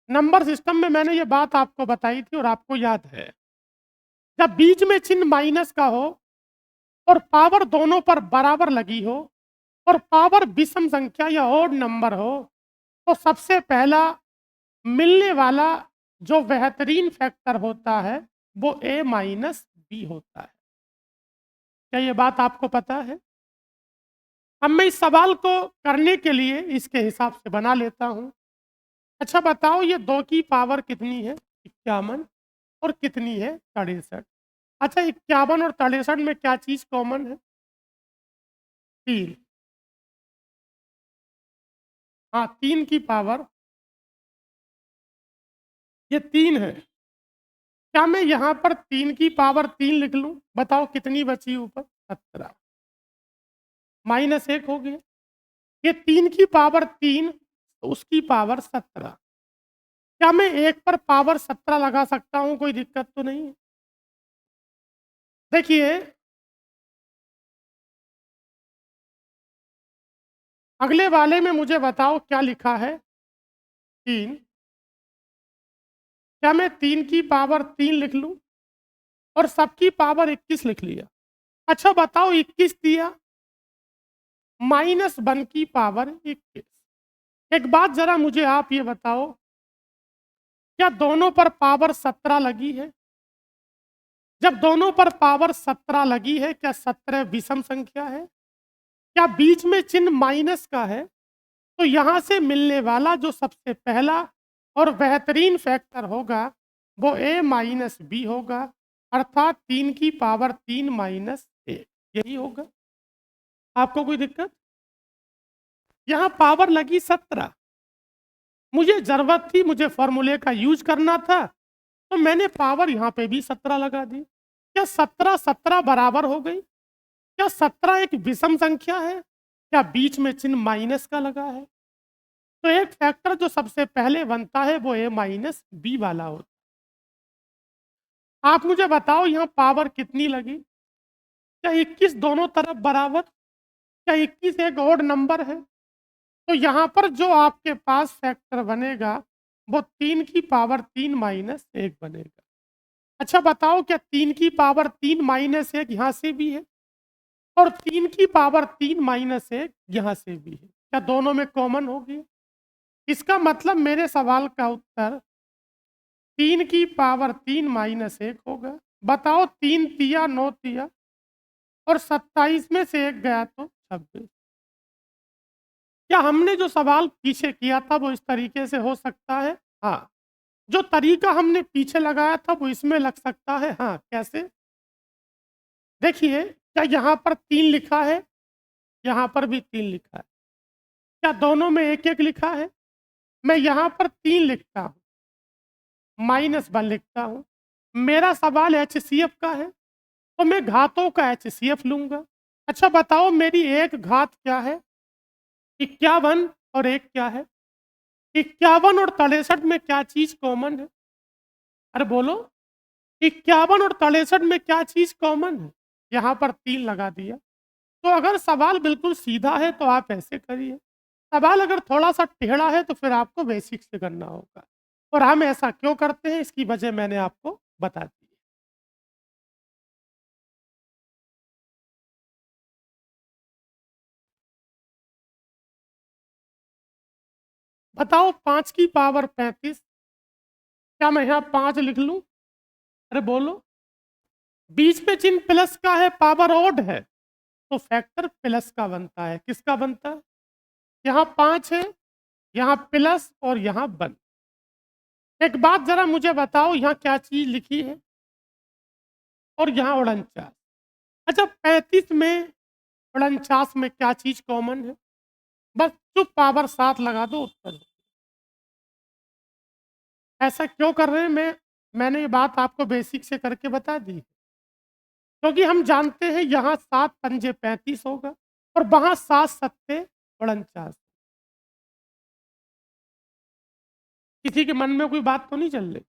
नंबर सिस्टम में मैंने ये बात आपको बताई थी और आपको याद है। जब बीच में चिन्ह माइनस का हो और पावर दोनों पर बराबर लगी हो और पावर विषम संख्या या ओड नंबर हो, तो सबसे पहला मिलने वाला जो बेहतरीन फैक्टर होता है वो a माइनस बी होता है। क्या ये बात आपको पता है? अब मैं इस सवाल को करने के लिए इसके हिसाब से बना लेता हूं। अच्छा बताओ, ये 2 की पावर कितनी है? 51 और कितनी है? 63। अच्छा 51 और 63 में क्या चीज कॉमन है? 3। हाँ 3 की पावर ये 3 है। क्या मैं यहाँ पर 3 की पावर 3 लिख लूं? बताओ कितनी बची ऊपर? 17। -1 हो गया। ये 3 की पावर 3 तो उसकी पावर 17। क्या मैं 1 पर पावर 17 लगा सकता हूं? कोई दिक्कत तो नहीं है। देखिए अगले वाले में मुझे बताओ क्या लिखा है? 3। क्या मैं 3 की पावर 3 लिख लूं और सबकी पावर 21 लिख लिया? अच्छा बताओ 21 दिया, -1 की पावर 21। एक बात जरा मुझे आप ये बताओ, क्या दोनों पर पावर 17 लगी है? जब दोनों पर पावर 17 लगी है, क्या 17 विषम संख्या है? क्या बीच में चिन्ह माइनस का है? तो यहां से मिलने वाला जो सबसे पहला और बेहतरीन फैक्टर होगा वो a माइनस बी होगा, अर्थात 3 की पावर 3 माइनस 1। यही होगा। आपको कोई दिक्कत? यहां पावर लगी 17। मुझे जरूरत थी, मुझे फॉर्मूले का यूज करना था, तो मैंने पावर यहाँ पे भी 17 लगा दी। क्या 17 17 बराबर हो गई? क्या 17 एक विषम संख्या है? क्या बीच में चिन्ह माइनस का लगा है? तो एक फैक्टर जो सबसे पहले बनता है वो a माइनस बी वाला होता है। आप मुझे बताओ यहाँ पावर कितनी लगी? क्या 21 दोनों तरफ बराबर? क्या 21 एक ऑड नंबर है? तो यहाँ पर जो आपके पास फैक्टर बनेगा वो 3 की पावर 3 माइनस 1 बनेगा। अच्छा बताओ क्या 3 की पावर 3 माइनस 1 यहाँ से भी है? और 3 की पावर 3 माइनस 1 यहाँ से भी है। क्या दोनों में कॉमन हो गया? इसका मतलब मेरे सवाल का उत्तर 3 की पावर 3 माइनस 1 होगा। बताओ 3 तिया 9 तिया और 27 में से 1 गया तो 26। क्या हमने जो सवाल पीछे किया था वो इस तरीके से हो सकता है? हाँ। जो तरीका हमने पीछे लगाया था वो इसमें लग सकता है? हाँ। कैसे? देखिए, क्या यहाँ पर 3 लिखा है? यहाँ पर भी 3 लिखा है। क्या दोनों में 1-1 लिखा है? मैं यहाँ पर 3 लिखता हूँ, -1 लिखता हूँ। मेरा सवाल एचसीएफ का है, तो मैं घातों का एचसीएफ लूँगा। अच्छा बताओ मेरी एक घात क्या है? 51 और 1 क्या है? 51 और 63 में क्या चीज़ कॉमन है? अरे बोलो, 51 और 63 में क्या चीज़ कॉमन है? यहाँ पर 3 लगा दिया। तो अगर सवाल बिल्कुल सीधा है तो आप ऐसे करिए। सवाल अगर थोड़ा-सा टेढ़ा है तो फिर आपको बेसिक से करना होगा। और हम ऐसा क्यों करते हैं इसकी वजह मैंने आपको बता दी है। बताओ 5 की पावर 35, क्या मैं यहाँ 5 लिख लूँ? अरे बोलो। बीच में चिन्ह प्लस का है, पावर ऑड है, तो फैक्टर प्लस का बनता है। किसका बनता है? यहाँ 5 है, यहाँ प्लस और यहाँ 1। एक बात ज़रा मुझे बताओ यहाँ क्या चीज़ लिखी है? और यहाँ 49। अच्छा 35 में 49 में क्या चीज़ कॉमन है? बस चुप पावर 7 लगा दो उत्तर। ऐसा क्यों कर रहे हैं? मैंने ये बात आपको बेसिक से करके बता दी। क्योंकि हम जानते हैं यहाँ 7 पंजे 35 होगा और वहाँ 7 सत्ते 49। किसी के मन में कोई बात तो नहीं चल रही?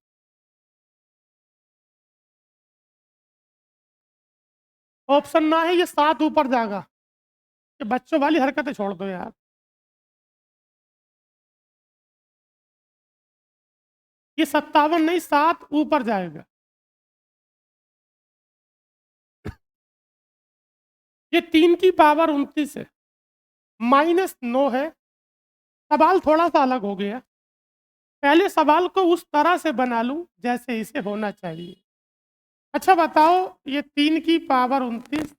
ऑप्शन ना है, ये 7 ऊपर जाएगा। ये बच्चों वाली हरकतें छोड़ दो यार। ये 57 नहीं, 7 ऊपर जाएगा। ये 3 की पावर 29 है, -9 है। सवाल थोड़ा सा अलग हो गया। पहले सवाल को उस तरह से बना लूं जैसे इसे होना चाहिए। अच्छा बताओ, ये 3 की पावर 29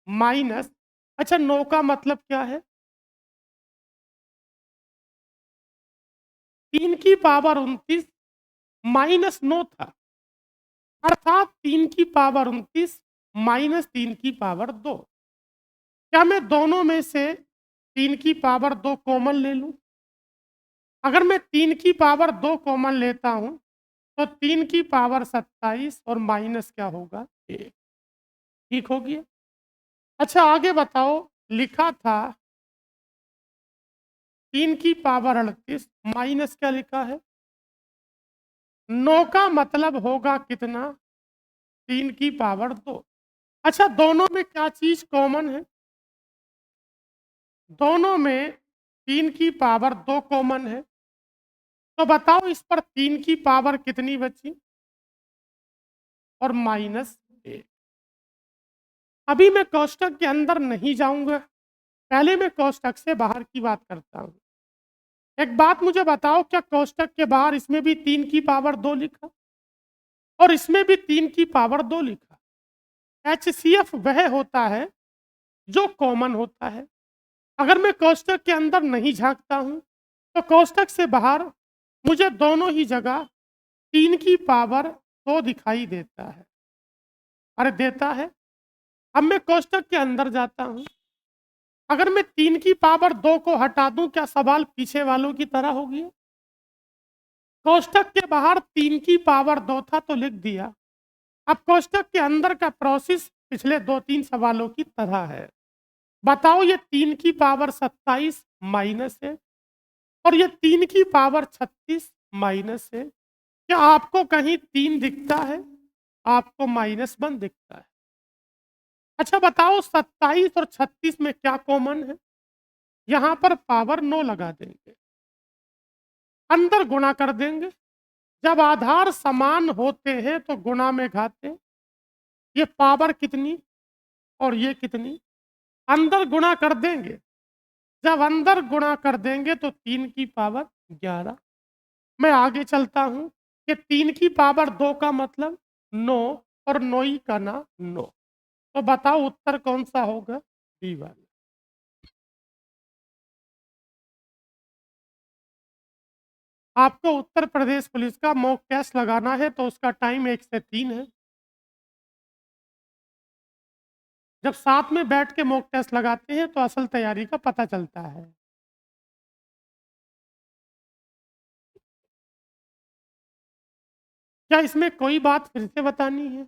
माइनस, अच्छा 9 का मतलब क्या है? 3 की पावर 29 -9 था, अर्थात 3 की पावर 29 -3 की पावर 2। क्या मैं दोनों में से 3 की पावर 2 कॉमन ले लूं? अगर मैं 3 की पावर 2 कॉमन लेता हूं तो 3 की पावर 27 और माइनस क्या होगा? 1। ठीक हो गया। अच्छा आगे बताओ, लिखा था 3 की पावर 38 माइनस क्या लिखा है? 9 का मतलब होगा कितना? 3 की पावर 2। अच्छा दोनों में क्या चीज़ कॉमन है? दोनों में 3 की पावर 2 कॉमन है। तो बताओ इस पर 3 की पावर कितनी बची? और -1। अभी मैं कोष्ठक के अंदर नहीं जाऊँगा, पहले मैं कोष्ठक से बाहर की बात करता हूँ। एक बात मुझे बताओ, क्या कोष्ठक के बाहर इसमें भी 3 की पावर 2 लिखा और इसमें भी 3 की पावर 2 लिखा? एचसीएफ वह होता है जो कॉमन होता है। अगर मैं कोष्ठक के अंदर नहीं झाँकता हूँ, तो कोष्ठक से बाहर मुझे दोनों ही जगह 3 की पावर 2 दिखाई देता है। अरे देता है। अब मैं कोष्ठक के अंदर जाता हूँ। अगर मैं 3 की पावर 2 को हटा दूँ, क्या सवाल पीछे वालों की तरह हो गया? कोष्ठक के बाहर 3 की पावर 2 था तो लिख दिया। अब कोष्ठक के अंदर का प्रोसेस पिछले 2-3 सवालों की तरह है। बताओ ये 3 की पावर 27 माइनस है, और ये 3 की पावर 36 माइनस है। क्या आपको कहीं 3 दिखता है? आपको -1 दिखता है। अच्छा बताओ 27 और 36 में क्या कॉमन है? यहाँ पर पावर 9 लगा देंगे, अंदर गुणा कर देंगे। जब आधार समान होते हैं तो गुणा में घाते। ये पावर कितनी और ये कितनी? अंदर गुणा कर देंगे। जब अंदर गुणा कर देंगे तो 3 की पावर 11। मैं आगे चलता हूं कि 3 की पावर 2 का मतलब 9 और 9 ही का ना 9। तो बताओ उत्तर कौन सा होगा? बी वाला। आपको उत्तर प्रदेश पुलिस का मॉक टेस्ट लगाना है तो उसका टाइम 1 से 3 है। जब साथ में बैठ के मॉक टेस्ट लगाते हैं तो असल तैयारी का पता चलता है। क्या इसमें कोई बात फिर से बतानी है?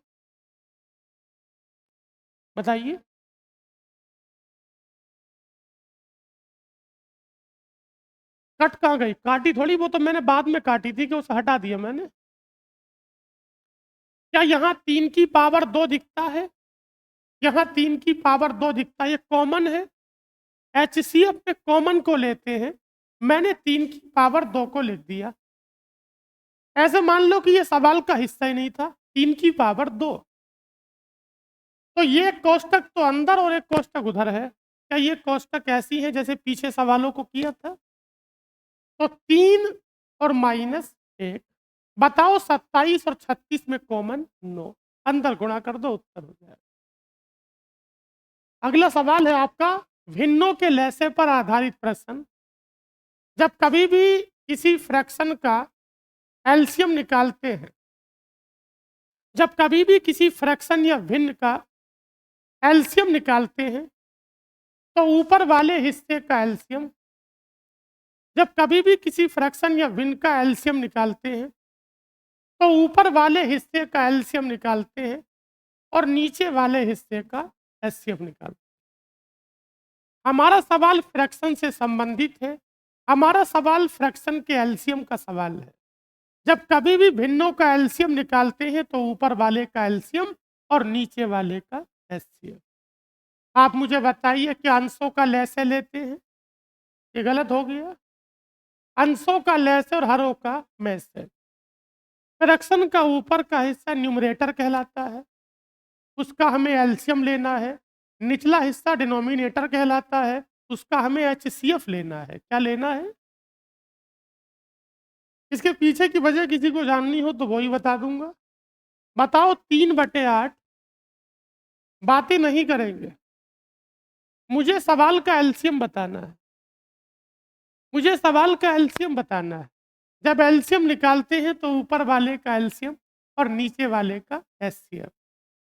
बताइए। कट कहाँ गई? काटी थोड़ी, वो तो मैंने बाद में काटी थी कि उसे हटा दिया मैंने। क्या यहाँ 3 की पावर 2 दिखता है? यहाँ 3 की पावर 2 दिखता है, ये कॉमन है। एचसीएफ में कॉमन को लेते हैं। मैंने 3 की पावर 2 को लिख दिया। ऐसे मान लो कि ये सवाल का हिस्सा ही नहीं था। 3 की पावर 2, तो ये कोष्टक तो अंदर और एक कोष्टक उधर है। क्या ये कोष्टक ऐसी है जैसे पीछे सवालों को किया था? तो 3 और -1। बताओ 27 और 36 में कॉमन 9। अंदर गुणा कर दो, उत्तर हो जाएगा। अगला सवाल है आपका भिन्नों के लैसे पर आधारित प्रश्न। जब कभी भी किसी फ्रैक्शन का एलसीएम निकालते हैं, जब कभी भी किसी फ्रैक्शन या भिन्न का एलसीएम निकालते हैं तो ऊपर वाले हिस्से का एलसीएम, जब कभी भी किसी फ्रैक्शन या भिन्न का एलसीएम निकालते हैं तो ऊपर वाले हिस्से का एलसीएम निकालते हैं और नीचे वाले हिस्से का एचसीएफ निकालते हैं। हमारा सवाल फ्रैक्शन से संबंधित है। हमारा सवाल फ्रैक्शन के एलसीएम का सवाल है। जब कभी भी भिन्नों का एलसीएम निकालते हैं तो ऊपर वाले का एलसीएम और नीचे वाले का एचसीएफ। आप मुझे बताइए कि अंशों का लैसे लेते हैं? ये गलत हो गया। अंशों का लैसे और हरों का मैसे। फ्रैक्शन का ऊपर का हिस्सा न्यूमरेटर कहलाता है, उसका हमें एलसीएम लेना है। निचला हिस्सा डिनोमिनेटर कहलाता है, उसका हमें एचसीएफ लेना है। क्या लेना है? इसके पीछे की वजह किसी को जाननी हो तो वही बता दूंगा। बताओ 3/8। बातें नहीं करेंगे, मुझे सवाल का एलसीएम बताना है। मुझे सवाल का एलसीएम बताना है। जब एलसीएम निकालते हैं तो ऊपर वाले का एलसीएम और नीचे वाले का एचसीएफ।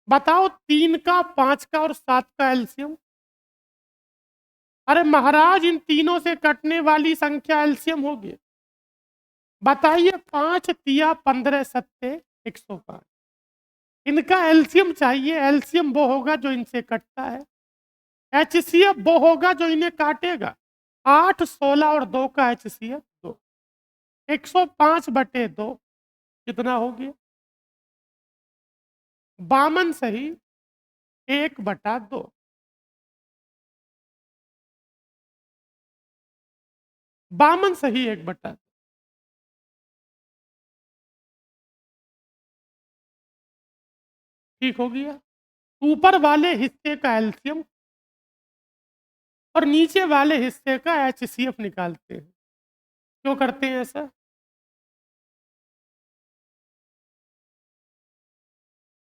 बताओ 3 का, 5 का और 7 का एलसीएम। अरे महाराज, इन तीनों से कटने वाली संख्या एलसीएम होगी। बताइए 5 तिया 15 सत्ते 105। इनका एलसीएम चाहिए। एलसीएम वो होगा जो इनसे कटता है, एचसीएफ वो होगा जो इन्हें काटेगा। 8, 16 और 2 का एचसीएफ 2। 105/2 कितना हो गया? 52 सही, 1/2। 52 सही, 1/2। ठीक हो गया। ऊपर वाले हिस्से का एलसीएम और नीचे वाले हिस्से का एचसीएफ निकालते हैं। क्यों करते हैं ऐसा?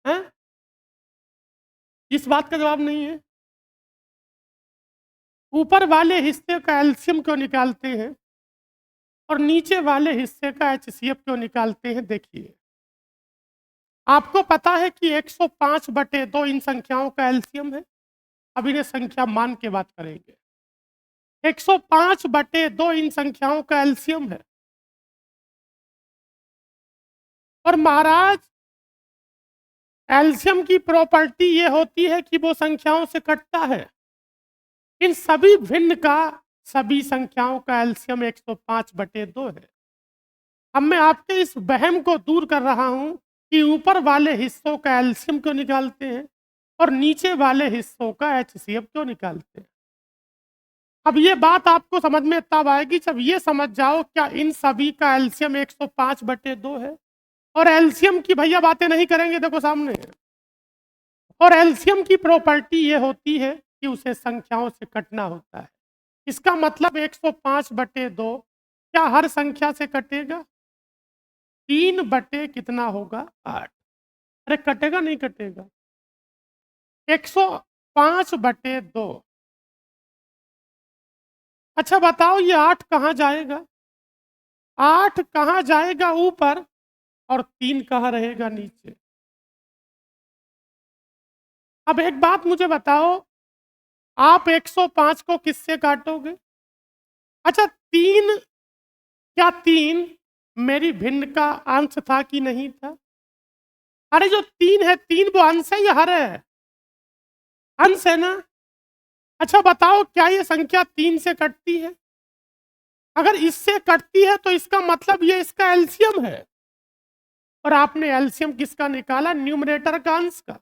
हैं? इस बात का जवाब नहीं है। ऊपर वाले हिस्से का एलसीएम क्यों निकालते हैं और नीचे वाले हिस्से का एचसीएफ क्यों निकालते हैं? देखिए, आपको पता है कि 105/2 इन संख्याओं का एलसीएम है। अब इन्हें संख्या मान के बात करेंगे। 105/2 इन संख्याओं का एलसीएम है। और महाराज, एलसीएम की प्रॉपर्टी ये होती है कि वो संख्याओं से कटता है। इन सभी भिन्न का सभी संख्याओं का एलसीएम 105/2 है। अब मैं आपके इस वहम को दूर कर रहा हूं कि ऊपर वाले हिस्सों का एलसीएम क्यों निकालते हैं और नीचे वाले हिस्सों का एचसीएफ क्यों निकालते हैं। अब ये बात आपको समझ में तब आएगी जब ये समझ जाओ क्या इन सभी का एलसीएम 105/2 है। और एलसीएम की भैया बातें नहीं करेंगे, देखो सामने। और एलसीएम की प्रॉपर्टी ये होती है कि उसे संख्याओं से कटना होता है। इसका मतलब 105/2 क्या हर संख्या से कटेगा? 3 बटे कितना होगा? 8। अरे कटेगा नहीं कटेगा? 105/2। अच्छा बताओ ये 8 कहाँ जाएगा? 8 कहाँ जाएगा? ऊपर। और 3 कहाँ रहेगा? नीचे। अब एक बात मुझे बताओ, आप 105 को किससे काटोगे? अच्छा 3, क्या 3 मेरी भिन्न का अंश था कि नहीं था? अरे जो 3 है, 3 वो अंश है या हर है? अंश है ना? अच्छा बताओ क्या ये संख्या 3 से कटती है? अगर इससे कटती है तो इसका मतलब ये इसका एलसीएम है। और आपने एलसीएम किसका निकाला? न्यूमरेटर का, अंश का।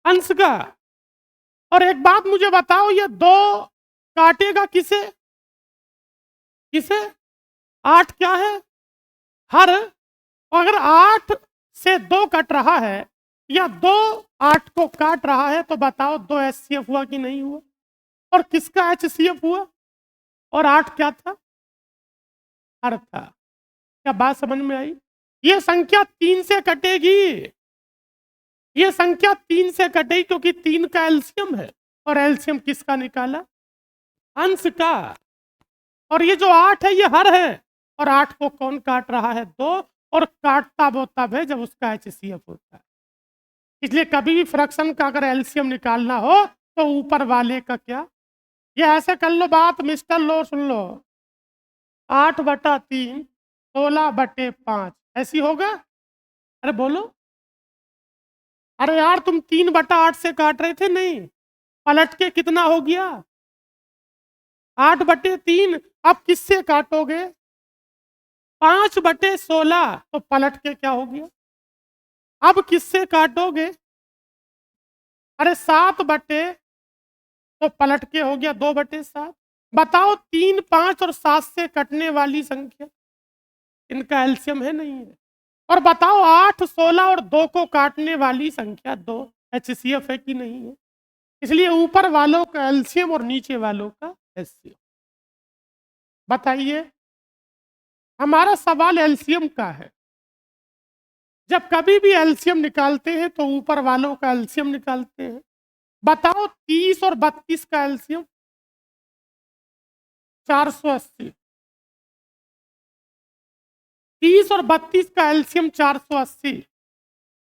अंश का। और एक बात मुझे बताओ, ये 2 काटेगा किसे? किसे? 8 क्या है? हर। अगर 8 से 2 कट रहा है या 2 8 को काट रहा है तो बताओ 2 एचसीएफ हुआ कि नहीं हुआ? और किसका एचसीएफ हुआ? और 8 क्या था? हर था। क्या बात समझ में आई? ये संख्या 3 से कटेगी। ये संख्या 3 से कटेगी क्योंकि 3 का एलसीएम है। और एलसीएम किसका निकाला? अंश का। और ये जो 8 है ये हर है। और 8 को कौन काट रहा है? 2। और काटता वो तब है जब उसका एचसीएफ होता है। इसलिए कभी भी फ्रैक्शन का अगर एलसीएम निकालना हो तो ऊपर वाले का क्या? ये ऐसे कर लो बात मिस्टर, लो सुन लो। 8/3 16/5 ऐसी होगा? अरे बोलो। अरे यार तुम 3/8 से काट रहे थे, नहीं पलट के कितना हो गया? 8/3। अब किससे काटोगे? 5/16। तो पलट के क्या हो गया? अब किससे काटोगे? अरे 7 बटे, तो पलट के हो गया 2/7। बताओ 3 5 और 7 से कटने वाली संख्या, इनका एलसीएम है नहीं है? और बताओ 8 16 और 2 को काटने वाली संख्या 2 एचसीएफ है कि नहीं है? इसलिए ऊपर वालों का एलसीएम और नीचे वालों का एचसीएफ। बताइए, हमारा सवाल एलसीएम का है। जब कभी भी एलसीएम निकालते हैं तो ऊपर वालों का एलसीएम निकालते हैं। बताओ 30 और 32 का एलसीएम 480। 30 और 32 का एलसीएम 480।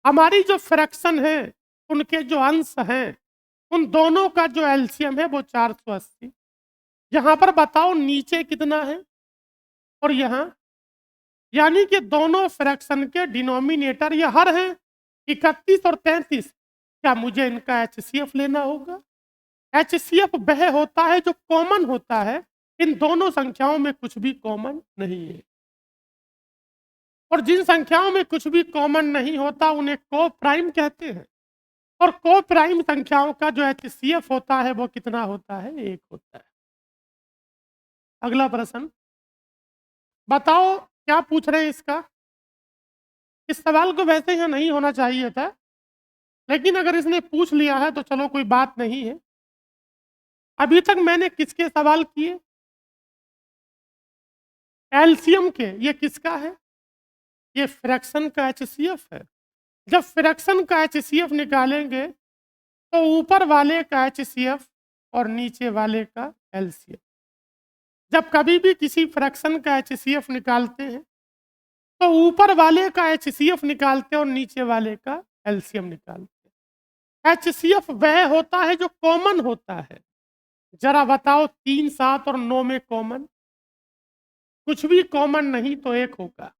हमारी जो फ्रैक्शन है, उनके जो अंश हैं, उन दोनों का जो एलसीएम है वो 480। यहां पर बताओ नीचे कितना है और यहां, यानी कि दोनों फ्रैक्शन के डिनोमिनेटर ये हर हैं 31 और 33। क्या मुझे इनका एचसीएफ लेना होगा? एचसीएफ वह होता है जो कॉमन होता है। इन दोनों संख्याओं में कुछ भी कॉमन नहीं है। और जिन संख्याओं में कुछ भी कॉमन नहीं होता उन्हें को प्राइम कहते हैं। और को प्राइम संख्याओं का जो एचसीएफ होता है वो कितना होता है? 1 होता है। अगला प्रश्न बताओ, क्या पूछ रहे हैं इसका? इस सवाल को वैसे यहाँ नहीं होना चाहिए था, लेकिन अगर इसने पूछ लिया है तो चलो कोई बात नहीं है। अभी तक मैंने किसके सवाल किए? एलसीएम के। ये किसका है? ये फ्रैक्शन का एचसीएफ है। जब फ्रैक्शन का एचसीएफ निकालेंगे तो ऊपर वाले का एचसीएफ और नीचे वाले का एलसीएफ। जब कभी भी किसी फ्रैक्शन का एचसीएफ निकालते हैं तो ऊपर वाले का एचसीएफ निकालते हैं और नीचे वाले का एलसीएम निकालते हैं। एचसीएफ वह होता है जो कॉमन होता है। जरा बताओ 3 7 और 9 में कॉमन कुछ भी कॉमन नहीं तो 1 होगा।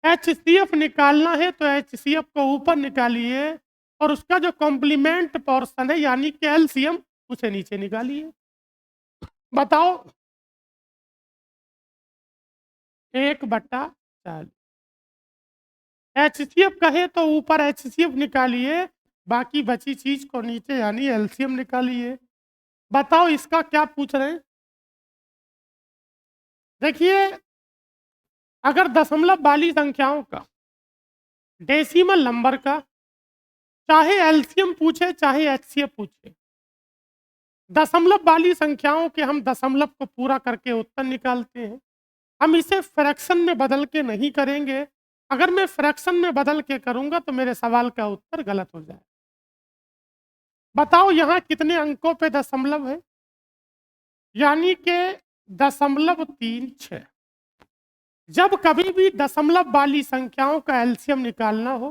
एचसीएफ निकालना है तो एचसीएफ को ऊपर निकालिए और उसका जो कॉम्प्लीमेंट पोर्शन है यानी कि एलसीएम उसे नीचे निकालिए। बताओ 1/40। एचसीएफ कहे तो ऊपर एचसीएफ निकालिए, बाकी बची चीज को नीचे यानी एलसीएम निकालिए। बताओ इसका क्या पूछ रहे हैं? देखिए, अगर दशमलव वाली संख्याओं का डेसिमल नंबर का चाहे एलसीएम पूछे चाहे एचसीएफ पूछे, दशमलव वाली संख्याओं के हम दशमलव को पूरा करके उत्तर निकालते हैं। हम इसे फ्रैक्शन में बदल के नहीं करेंगे। अगर मैं फ्रैक्शन में बदल के करूंगा तो मेरे सवाल का उत्तर गलत हो जाए। बताओ यहाँ कितने अंकों पे दशमलव है? यानी कि 0.36। जब कभी भी दशमलव वाली संख्याओं का एलसीएम निकालना हो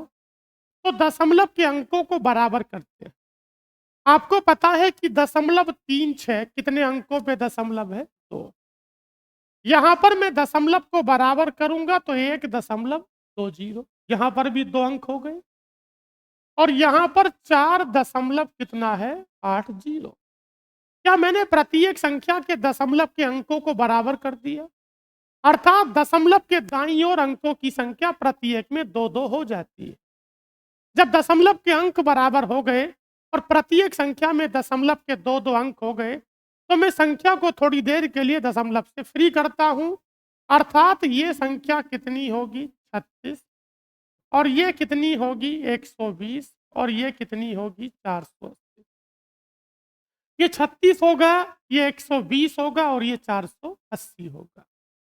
तो दशमलव के अंकों को बराबर करते हैं। आपको पता है कि 0.36 कितने अंकों पे दशमलव है? तो यहां पर मैं दशमलव को बराबर करूंगा तो 1.20। यहां पर भी 2 अंक हो गए और यहां पर 4 दशमलव कितना है? 80। क्या मैंने प्रत्येक संख्या के दशमलव के अंकों को बराबर कर दिया? अर्थात दशमलव के दाईं ओर अंकों की संख्या प्रत्येक में 2-2 हो जाती है। जब दशमलव के अंक बराबर हो गए और प्रत्येक संख्या में दशमलव के 2-2 अंक हो गए तो मैं संख्या को थोड़ी देर के लिए दशमलव से फ्री करता हूं। अर्थात ये संख्या कितनी होगी? 36। और ये कितनी होगी? 120। और ये कितनी होगी? 480। ये 36 होगा, ये 120 होगा और ये 480 होगा।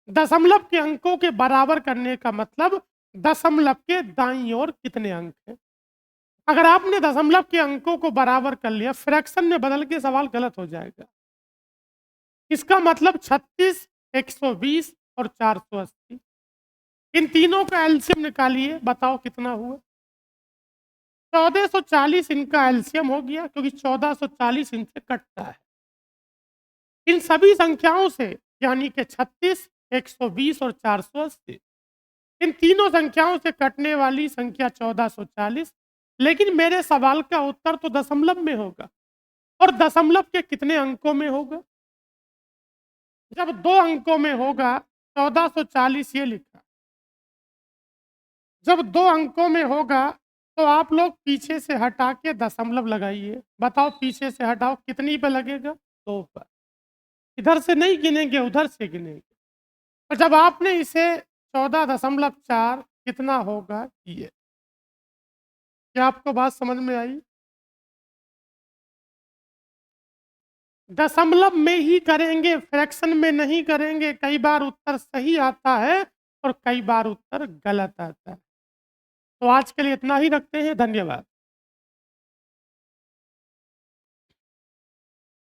दशमलव के अंकों के बराबर करने का मतलब दशमलव के दाईं ओर कितने अंक हैं। अगर आपने दशमलव के अंकों को बराबर कर लिया, फ्रैक्शन में बदल के सवाल गलत हो जाएगा। इसका मतलब 36, 120 और 480। इन तीनों का एलसीएम निकालिए, बताओ कितना हुआ? 1440 इनका एलसीएम हो गया क्योंकि 1440 इनसे कटता है। इन सभी संख्याओं से यानी कि 36, 120 और 480, इन तीनों संख्याओं से कटने वाली संख्या 1440। लेकिन मेरे सवाल का उत्तर तो दशमलव में होगा और दशमलव के कितने अंकों में होगा? जब 2 अंकों में होगा 1440 ये लिखा। जब 2 अंकों में होगा तो आप लोग पीछे से हटा के दशमलव लगाइए। बताओ पीछे से हटाओ कितनी पे लगेगा? 2 पर। इधर से नहीं गिनेंगे, उधर से गिनेंगे। और जब आपने इसे 14.4 कितना होगा ये? क्या आपको बात समझ में आई? दशमलव में ही करेंगे, फ्रैक्शन में नहीं करेंगे। कई बार उत्तर सही आता है और कई बार उत्तर गलत आता है। तो आज के लिए इतना ही रखते हैं। धन्यवाद।